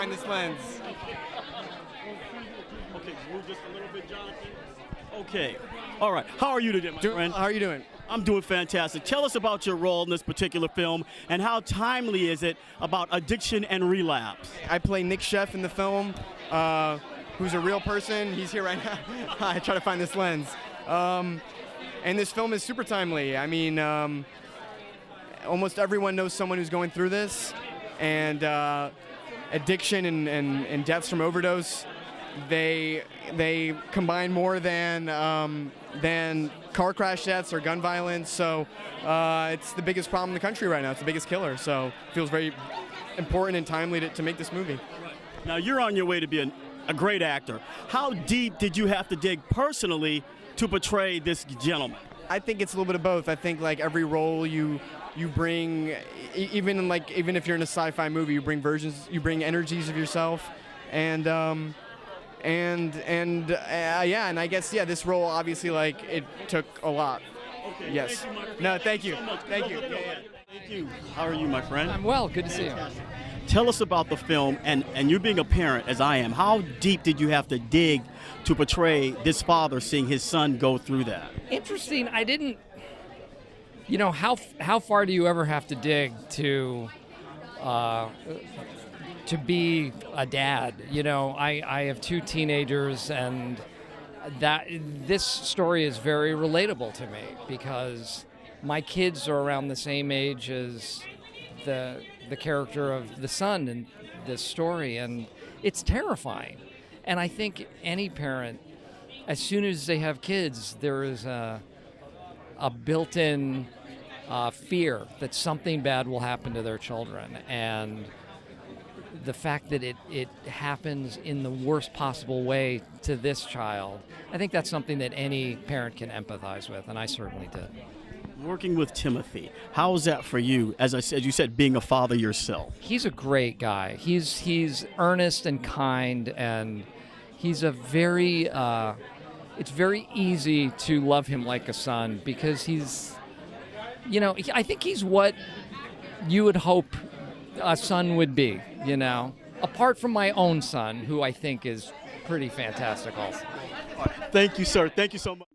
find this lens. Okay, move just a little bit, Jonathan. Okay. All right. How are you today, my friend? How are you doing? I'm doing fantastic. Tell us about your role in this particular film and how timely is it about addiction and relapse? I play Nick Sheff in the film, who's a real person. He's here right now. I try to find this lens. And this film is super timely. I mean, almost everyone knows someone who's going through this. And addiction and deaths from overdose, they combine more than car crash deaths or gun violence. So it's the biggest problem in the country right now. It's the biggest killer. So it feels very important and timely to make this movie. Now, you're on your way to be a great actor. How deep did you have to dig personally to portray this gentleman? I think it's a little bit of both. I think like every role you bring, even if you're in a sci-fi movie, you bring energies of yourself, and I guess this role obviously it took a lot. Okay. Yes. Thank you, my friend. No, thank you. So much. Thank you. Thank you. How are you, my friend? I'm well. Good to see you. Tell us about the film, and you being a parent, as I am, how deep did you have to dig to portray this father seeing his son go through that? Interesting. I didn't. How far do you ever have to dig to be a dad? I have two teenagers, and this story is very relatable to me because my kids are around the same age as the character of the son in this story, and it's terrifying. And I think any parent, as soon as they have kids, there is a built-in fear that something bad will happen to their children, and the fact that it happens in the worst possible way to this child, I think that's something that any parent can empathize with, and I certainly did. Working with Timothy, how is that for you? As you said, being a father yourself. He's a great guy. He's earnest and kind, and he's a very. It's very easy to love him like a son because he's. I think he's what you would hope a son would be. Apart from my own son, who I think is pretty fantastic also. Thank you, sir. Thank you so much.